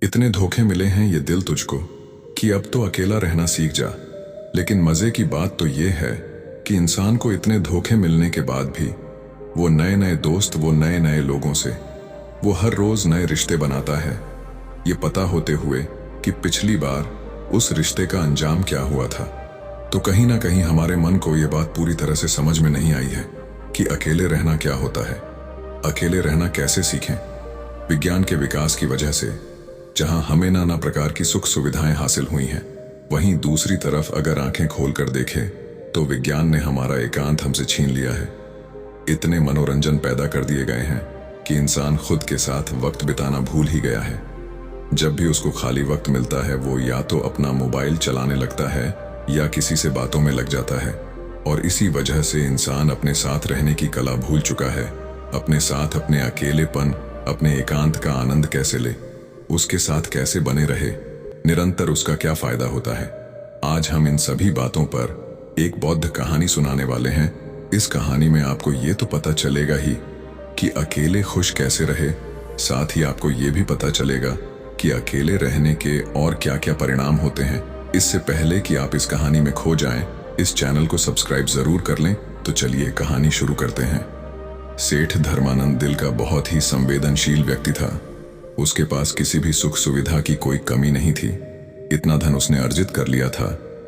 इतने धोखे मिले हैं ये दिल तुझको कि अब तो अकेला रहना सीख जा। लेकिन मजे की बात तो ये है कि इंसान को इतने धोखे मिलने के बाद भी वो नए नए दोस्त, वो नए नए लोगों से वो हर रोज नए रिश्ते बनाता है, ये पता होते हुए कि पिछली बार उस रिश्ते का अंजाम क्या हुआ था। तो कहीं ना कहीं हमारे मन को ये बात पूरी तरह से समझ में नहीं आई है कि अकेले रहना क्या होता है, अकेले रहना कैसे सीखें। विज्ञान के विकास की वजह से जहां हमें नाना प्रकार की सुख सुविधाएं हासिल हुई हैं, वहीं दूसरी तरफ अगर आंखें खोलकर देखें तो विज्ञान ने हमारा एकांत हमसे छीन लिया है। इतने मनोरंजन पैदा कर दिए गए हैं कि इंसान खुद के साथ वक्त बिताना भूल ही गया है। जब भी उसको खाली वक्त मिलता है वो या तो अपना मोबाइल चलाने लगता है या किसी से बातों में लग जाता है। और इसी वजह से इंसान अपने साथ रहने की कला भूल चुका है। अपने साथ, अपने अकेलेपन, अपने एकांत का आनंद कैसे ले, उसके साथ कैसे बने रहे, निरंतर उसका क्या फायदा होता है। आज हम इन सभी बातों पर एक बौद्ध कहानी सुनाने वाले हैं। इस कहानी में आपको ये तो पता चलेगा ही कि अकेले खुश कैसे रहे, साथ ही आपको ये भी पता चलेगा कि अकेले रहने के और क्या क्या परिणाम होते हैं। इससे पहले कि आप इस कहानी में खो जाएं, इस चैनल को सब्सक्राइब जरूर कर लें। तो चलिए कहानी शुरू करते हैं। सेठ धर्मानंद दिल का बहुत ही संवेदनशील व्यक्ति था। उसके पास किसी भी सुख सुविधा की कोई कमी नहीं थी। इतना धन उसने अर्जित कर लिया था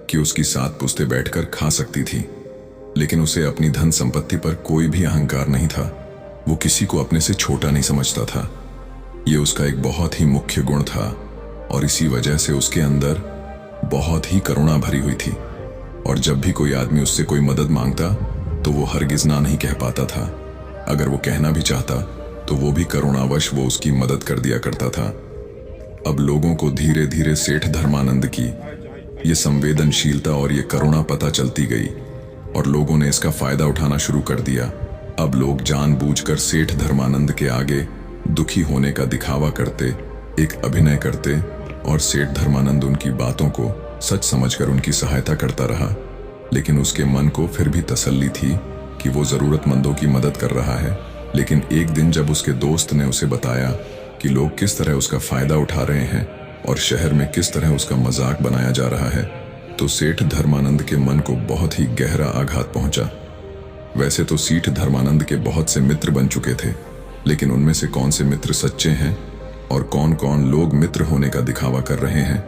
कि उसकी 7 पुश्तें बैठकर खा सकती थी। लेकिन उसे अपनी धन संपत्ति पर कोई भी अहंकार नहीं था। वो किसी को अपने से छोटा नहीं समझता था। ये उसका एक बहुत ही मुख्य गुण था और इसी वजह से उसके अंदर बहुत ही करुणा भरी हुई थी। और जब भी कोई आदमी उससे कोई मदद मांगता तो वो हरगिज ना नहीं कह पाता था। अगर वो कहना भी चाहता तो वो भी करुणावश वो उसकी मदद कर दिया करता था। अब लोगों को धीरे धीरे सेठ धर्मानंद की ये संवेदनशीलता और ये करुणा पता चलती गई और लोगों ने इसका फायदा उठाना शुरू कर दिया। अब लोग जानबूझकर सेठ धर्मानंद के आगे दुखी होने का दिखावा करते, एक अभिनय करते और सेठ धर्मानंद उनकी बातों को सच समझकर उनकी सहायता करता रहा। लेकिन उसके मन को फिर भी तसल्ली थी कि वो जरूरतमंदों की मदद कर रहा है। लेकिन एक दिन जब उसके दोस्त ने उसे बताया कि लोग किस तरह उसका फायदा उठा रहे हैं और शहर में किस तरह उसका मजाक बनाया जा रहा है, तो सेठ धर्मानंद के मन को बहुत ही गहरा आघात पहुंचा। वैसे तो सेठ धर्मानंद के बहुत से मित्र बन चुके थे, लेकिन उनमें से कौन से मित्र सच्चे हैं और कौन कौन लोग मित्र होने का दिखावा कर रहे हैं,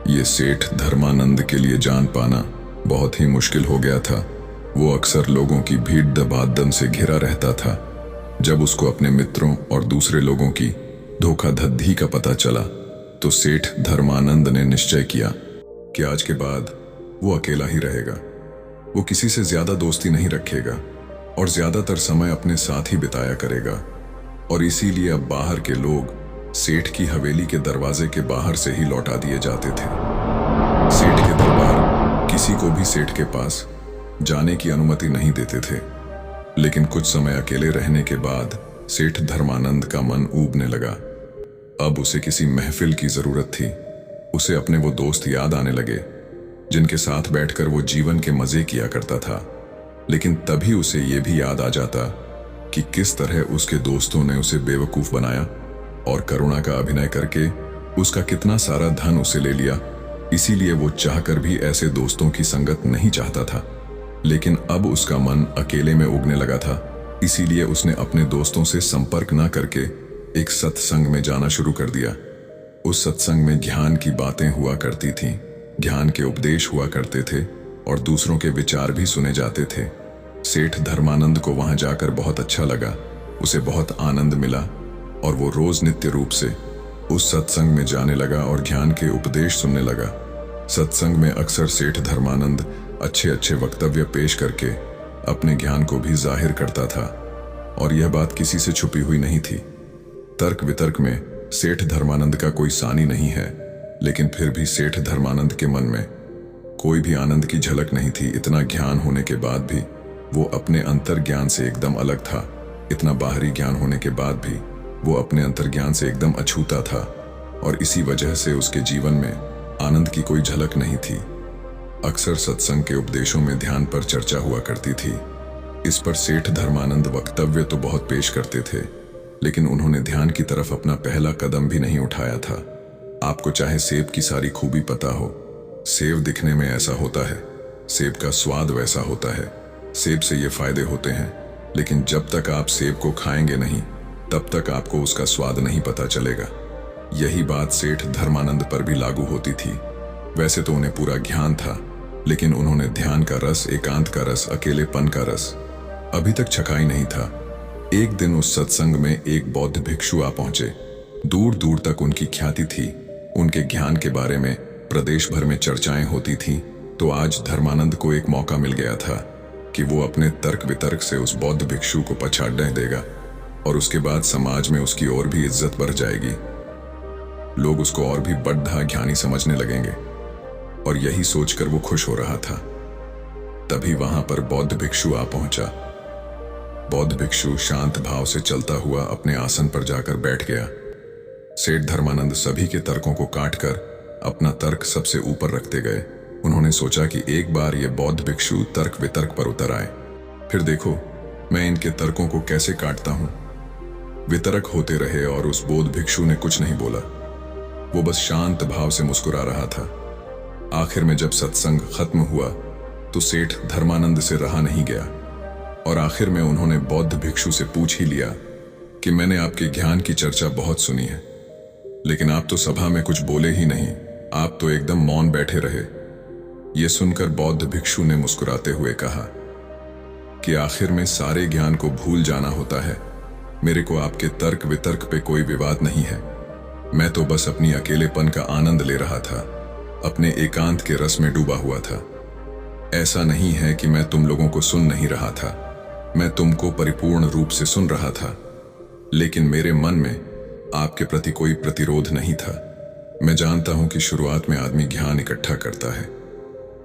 ये सेठ धर्मानंद के लिए जान पाना बहुत ही मुश्किल हो गया था। वो अक्सर लोगों की भीड़ दबादम से घिरा रहता था। जब उसको अपने मित्रों और दूसरे लोगों की धोखाधड़ी का पता चला तो सेठ धर्मानंद ने निश्चय किया कि आज के बाद वो अकेला ही रहेगा। वो किसी से ज्यादा दोस्ती नहीं रखेगा और ज्यादातर समय अपने साथ ही बिताया करेगा। और इसीलिए अब बाहर के लोग सेठ की हवेली के दरवाजे के बाहर से ही लौटा दिए जाते थे। सेठ के दरबार किसी को भी सेठ के पास जाने की अनुमति नहीं देते थे। लेकिन कुछ समय अकेले रहने के बाद सेठ धर्मानंद का मन ऊबने लगा। अब उसे किसी महफिल की जरूरत थी। उसे अपने वो दोस्त याद आने लगे जिनके साथ बैठकर वो जीवन के मजे किया करता था। लेकिन तभी उसे ये भी याद आ जाता कि किस तरह उसके दोस्तों ने उसे बेवकूफ बनाया और करुणा का अभिनय करके उसका कितना सारा धन उसे ले लिया। इसीलिए वो चाहकर भी ऐसे दोस्तों की संगत नहीं चाहता था। लेकिन अब उसका मन अकेले में उगने लगा था। इसीलिए उसने अपने दोस्तों से संपर्क न करके एक सत्संग में जाना शुरू कर दिया। उस सत्संग में ज्ञान की बातें हुआ करती थीं, ज्ञान के उपदेश हुआ करते थे और दूसरों के विचार भी सुने जाते थे। सेठ धर्मानंद को वहां जाकर बहुत अच्छा लगा। उसे बहुत आनंद मिला और वो रोज नित्य रूप से उस सत्संग में जाने लगा और ज्ञान के उपदेश सुनने लगा। सत्संग में अक्सर सेठ धर्मानंद अच्छे अच्छे वक्तव्य पेश करके अपने ज्ञान को भी जाहिर करता था और यह बात किसी से छुपी हुई नहीं थी। तर्क वितर्क में सेठ धर्मानंद का कोई सानी नहीं है, लेकिन फिर भी सेठ धर्मानंद के मन में कोई भी आनंद की झलक नहीं थी। इतना ज्ञान होने के बाद भी वो अपने अंतर ज्ञान से एकदम अलग था। इतना बाहरी ज्ञान होने के बाद भी वो अपने अंतर ज्ञान से एकदम अछूता था और इसी वजह से उसके जीवन में आनंद की कोई झलक नहीं थी। अक्सर सत्संग के उपदेशों में ध्यान पर चर्चा हुआ करती थी। इस पर सेठ धर्मानंद वक्तव्य तो बहुत पेश करते थे, लेकिन उन्होंने ध्यान की तरफ अपना पहला कदम भी नहीं उठाया था। आपको चाहे सेब की सारी खूबी पता हो, सेब दिखने में ऐसा होता है, सेब का स्वाद वैसा होता है, सेब से ये फायदे होते हैं, लेकिन जब तक आप सेब को खाएंगे नहीं तब तक आपको उसका स्वाद नहीं पता चलेगा। यही बात सेठ धर्मानंद पर भी लागू होती थी। वैसे तो उन्हें पूरा ज्ञान था, लेकिन उन्होंने ध्यान का रस, एकांत का रस, अकेलेपन का रस अभी तक चखा ही नहीं था। एक दिन उस सत्संग में एक बौद्ध भिक्षु आ पहुंचे। दूर दूर तक उनकी ख्याति थी, उनके ज्ञान के बारे में प्रदेश भर में चर्चाएं होती थीं। तो आज धर्मानंद को एक मौका मिल गया था कि वो अपने तर्क वितर्क से उस बौद्ध भिक्षु को पछाड़ने देगा और उसके बाद समाज में उसकी और भी इज्जत बढ़ जाएगी। लोग उसको और भी बड़ा ज्ञानी समझने लगेंगे, और यही सोचकर वो खुश हो रहा था। तभी वहां पर बौद्ध भिक्षु आ पहुंचा। बौद्ध भिक्षु शांत भाव से चलता हुआ अपने आसन पर जाकर बैठ गया। सेठ धर्मानंद सभी के तर्कों को काटकर अपना तर्क सबसे ऊपर रखते गए। उन्होंने सोचा कि एक बार ये बौद्ध भिक्षु तर्क वितर्क पर उतर आए, फिर देखो मैं इनके तर्कों को कैसे काटता हूं। वितर्क होते रहे और उस बौद्ध भिक्षु ने कुछ नहीं बोला। वो बस शांत भाव से मुस्कुरा रहा था। आखिर में जब सत्संग खत्म हुआ तो सेठ धर्मानंद से रहा नहीं गया, और आखिर में उन्होंने बौद्ध भिक्षु से पूछ ही लिया कि मैंने आपके ज्ञान की चर्चा बहुत सुनी है, लेकिन आप तो सभा में कुछ बोले ही नहीं, आप तो एकदम मौन बैठे रहे। ये सुनकर बौद्ध भिक्षु ने मुस्कुराते हुए कहा कि आखिर में सारे ज्ञान को भूल जाना होता है। मेरे को आपके तर्क वितर्क पे कोई विवाद नहीं है। मैं तो बस अपनी अकेलेपन का आनंद ले रहा था, अपने एकांत के रस में डूबा हुआ था। ऐसा नहीं है कि मैं तुम लोगों को सुन नहीं रहा था, मैं तुमको परिपूर्ण रूप से सुन रहा था, लेकिन मेरे मन में आपके प्रति कोई प्रतिरोध नहीं था। मैं जानता हूं कि शुरुआत में आदमी ज्ञान इकट्ठा करता है,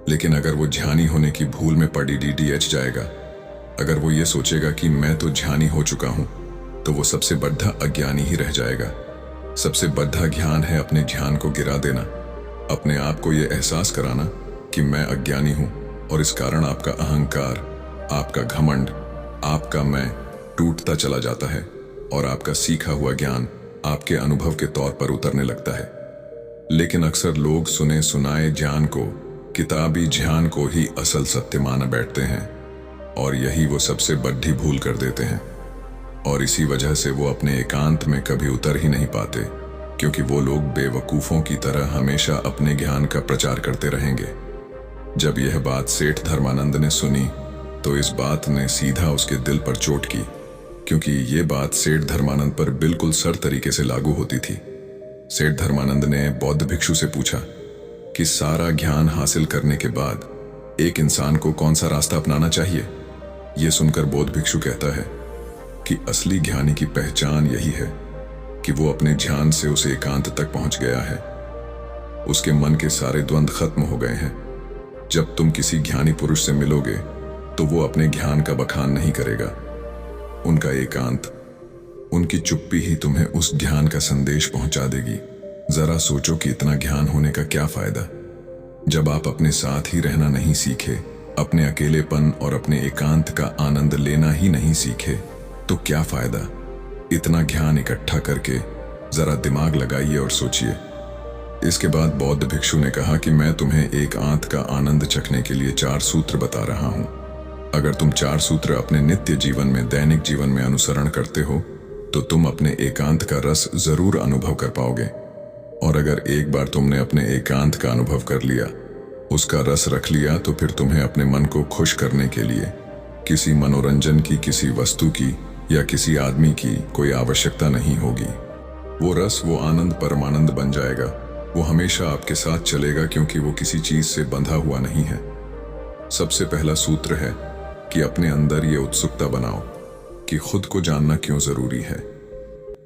लेकिन अगर वो ध्यानी होने की भूल में पड़ी DDH जाएगा, अगर वो ये सोचेगा कि मैं तो ध्यानी हो चुका हूं, तो वो सबसे बड़ा अज्ञानी ही रह जाएगा। सबसे बड़ा ज्ञान है अपने ध्यान को गिरा देना, अपने आप को ये एहसास कराना कि मैं अज्ञानी हूं, और इस कारण आपका अहंकार, आपका घमंड, आपका मैं टूटता चला जाता है और आपका सीखा हुआ ज्ञान आपके अनुभव के तौर पर उतरने लगता है। लेकिन अक्सर लोग सुने सुनाए ज्ञान को, किताबी ज्ञान को ही असल सत्य माना बैठते हैं, और यही वो सबसे बड़ी भूल कर देते हैं। और इसी वजह से वो अपने एकांत में कभी उतर ही नहीं पाते, क्योंकि वो लोग बेवकूफों की तरह हमेशा अपने ज्ञान का प्रचार करते रहेंगे। जब यह बात सेठ धर्मानंद ने सुनी तो इस बात ने सीधा उसके दिल पर चोट की, क्योंकि ये बात सेठ धर्मानंद पर बिल्कुल सर तरीके से लागू होती थी। सेठ धर्मानंद ने बौद्ध भिक्षु से पूछा कि सारा ज्ञान हासिल करने के बाद एक इंसान को कौन सा रास्ता अपनाना चाहिए। यह सुनकर बौद्ध भिक्षु कहता है कि असली ज्ञानी की पहचान यही है कि वो अपने ध्यान से उस एकांत तक पहुंच गया है। उसके मन के सारे द्वंद्व खत्म हो गए हैं। जब तुम किसी ज्ञानी पुरुष से मिलोगे तो वो अपने ज्ञान का बखान नहीं करेगा। उनका एकांत, उनकी चुप्पी ही तुम्हें उस ज्ञान का संदेश पहुंचा देगी। जरा सोचो कि इतना ज्ञान होने का क्या फायदा, जब आप अपने साथ ही रहना नहीं सीखे, अपने अकेलेपन और अपने एकांत का आनंद लेना ही नहीं सीखे, तो क्या फायदा। इतना ज्ञान इकट्ठा करके जरा दिमाग लगाइए और सोचिए। इसके बाद बौद्ध भिक्षु ने कहा कि मैं तुम्हें एकांत का आनंद चखने के लिए 4 सूत्र बता रहा हूं। अगर तुम 4 सूत्र अपने नित्य जीवन में, दैनिक जीवन में अनुसरण करते हो तो तुम अपने एकांत का रस जरूर अनुभव कर पाओगे। और अगर एक बार तुमने अपने एकांत का अनुभव कर लिया, उसका रस रख लिया, तो फिर तुम्हें अपने मन को खुश करने के लिए किसी मनोरंजन की, किसी वस्तु की या किसी आदमी की कोई आवश्यकता नहीं होगी। वो रस, वो आनंद परमानंद बन जाएगा। वो हमेशा आपके साथ चलेगा, क्योंकि वो किसी चीज से बंधा हुआ नहीं है। सबसे पहला सूत्र है कि अपने अंदर ये उत्सुकता बनाओ कि खुद को जानना क्यों जरूरी है।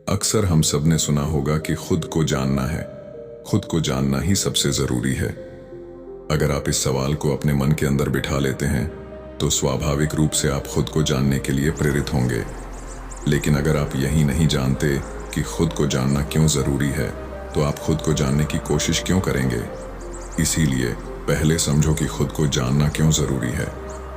अक्सर हम सब ने सुना होगा कि खुद को जानना है, खुद को जानना ही सबसे जरूरी है। अगर आप इस सवाल को अपने मन के अंदर बिठा लेते हैं तो स्वाभाविक रूप से आप खुद को जानने के लिए प्रेरित होंगे। लेकिन अगर आप यही नहीं जानते कि खुद को जानना क्यों जरूरी है, तो आप खुद को जानने की कोशिश क्यों करेंगे। इसीलिए पहले समझो कि खुद को जानना क्यों जरूरी है।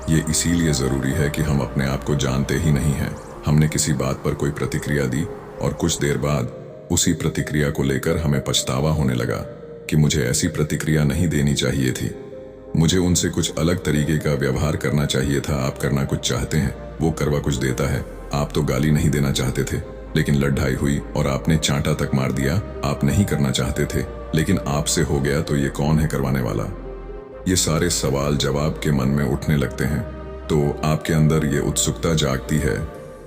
ये इसीलिए जरूरी है कि हम अपने आप को जानते ही नहीं हैं। हमने किसी बात पर कोई प्रतिक्रिया दी और कुछ देर बाद उसी प्रतिक्रिया को लेकर हमें पछतावा होने लगा कि मुझे ऐसी प्रतिक्रिया नहीं देनी चाहिए थी, मुझे उनसे कुछ अलग तरीके का व्यवहार करना चाहिए था। आप करना कुछ चाहते हैं, वो करवा कुछ देता है। आप तो गाली नहीं देना चाहते थे, लेकिन लड़ाई हुई और आपने चांटा तक मार दिया। आप नहीं करना चाहते थे, लेकिन आपसे हो गया, तो ये कौन है करवाने वाला? ये सारे सवाल जवाब के मन में उठने लगते हैं, तो आपके अंदर ये उत्सुकता जागती है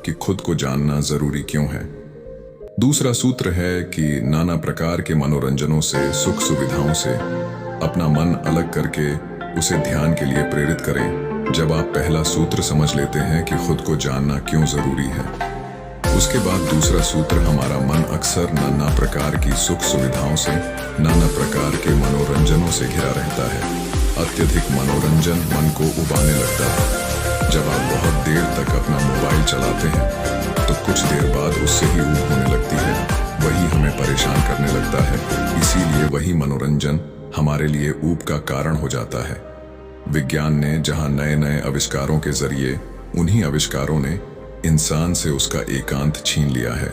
कि खुद को जानना जरूरी क्यों है। दूसरा सूत्र है कि नाना प्रकार के मनोरंजनों से, सुख सुविधाओं से अपना मन अलग करके उसे ध्यान के लिए प्रेरित करें। जब आप पहला सूत्र समझ लेते हैं कि खुद को जानना क्यों जरूरी है, उसके बाद दूसरा सूत्र, हमारा मन अक्सर नाना प्रकार की सुख सुविधाओं से, नाना प्रकार के मनोरंजनों से घिरा रहता है। अत्यधिक मनोरंजन मन को उबाने लगता है। जब आप बहुत देर तक अपना मोबाइल चलाते हैं तो कुछ देर बाद उससे ही ऊब होने लगती है। वही हमें परेशान करने लगता है। इसीलिए वही मनोरंजन हमारे लिए ऊब का कारण हो जाता है। विज्ञान ने जहां नए नए आविष्कारों के जरिए, उन्हीं आविष्कारों ने इंसान से उसका एकांत छीन लिया है।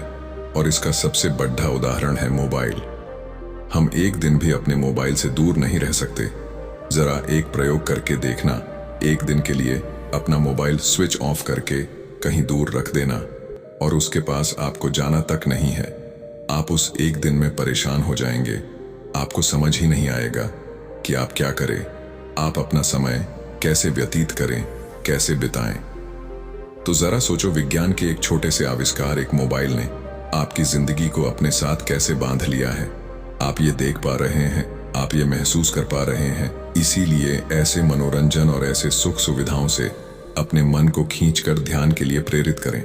और इसका सबसे बड़ा उदाहरण है मोबाइल। हम एक दिन भी अपने मोबाइल से दूर नहीं रह सकते। जरा एक प्रयोग करके देखना, एक दिन के लिए अपना मोबाइल स्विच ऑफ करके कहीं दूर रख देना और उसके पास आपको जाना तक नहीं है। आप उस एक दिन में परेशान हो जाएंगे। आपको समझ ही नहीं आएगा कि आप क्या करें, आप अपना समय कैसे व्यतीत करें, कैसे बिताएं। तो जरा सोचो, विज्ञान के एक छोटे से आविष्कार, एक मोबाइल ने आपकी जिंदगी को अपने साथ कैसे बांध लिया है। आप ये देख पा रहे हैं, आप ये महसूस कर पा रहे हैं। इसीलिए ऐसे मनोरंजन और ऐसे सुख सुविधाओं से अपने मन को खींचकर ध्यान के लिए प्रेरित करें।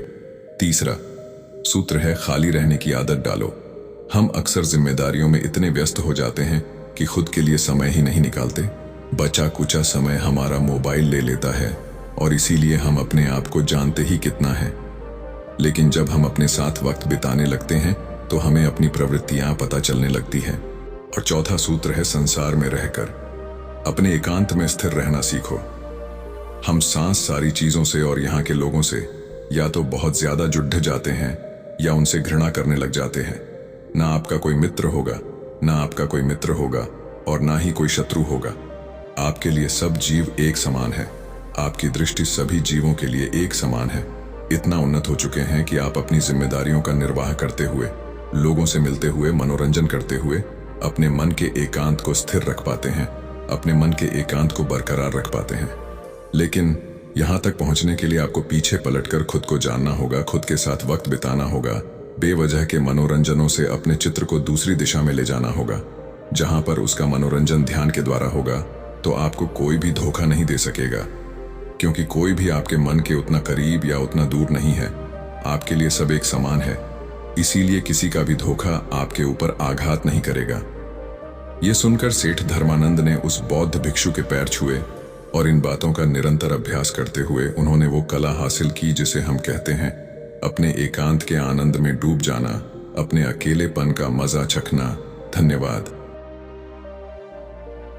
तीसरा सूत्र है, खाली रहने की आदत डालो। हम अक्सर जिम्मेदारियों में इतने व्यस्त हो जाते हैं कि खुद के लिए समय ही नहीं निकालते। बचा कुचा समय हमारा मोबाइल ले लेता है और इसीलिए हम अपने आप को जानते ही कितना है। लेकिन जब हम अपने साथ वक्त बिताने लगते हैं तो हमें अपनी प्रवृत्तियां पता चलने लगती है। और चौथा सूत्र है, संसार में रहकर अपने एकांत में स्थिर रहना सीखो। हम सारी चीजों से और यहाँ के लोगों से या तो बहुत ज्यादा जुड़ जाते हैं या उनसे घृणा करने लग जाते हैं। ना आपका कोई मित्र होगा, ना आपका कोई मित्र होगा और ना ही कोई शत्रु होगा। आपके लिए सब जीव एक समान है। आपकी दृष्टि सभी जीवों के लिए एक समान है। इतना उन्नत हो चुके हैं कि आप अपनी जिम्मेदारियों का निर्वाह करते हुए, लोगों से मिलते हुए, मनोरंजन करते हुए अपने मन के एकांत को स्थिर रख पाते हैं, अपने मन के एकांत को बरकरार रख पाते हैं। लेकिन यहां तक पहुंचने के लिए आपको पीछे पलटकर खुद को जानना होगा, खुद के साथ वक्त बिताना होगा। बेवजह के मनोरंजनों से अपने चित्र को दूसरी दिशा में ले जाना होगा। जहां पर उसका मनोरंजन ध्यान के द्वारा होगा तो आपको कोई भी धोखा नहीं दे सकेगा, क्योंकि कोई भी आपके मन के उतना करीब या उतना दूर नहीं है। आपके लिए सब एक समान है। इसीलिए किसी का भी धोखा आपके ऊपर आघात नहीं करेगा। ये सुनकर सेठ धर्मानंद ने उस बौद्ध भिक्षु के पैर छुए और इन बातों का निरंतर अभ्यास करते हुए उन्होंने वो कला हासिल की जिसे हम कहते हैं अपने एकांत के आनंद में डूब जाना, अपने अकेलेपन का मजा चखना। धन्यवाद।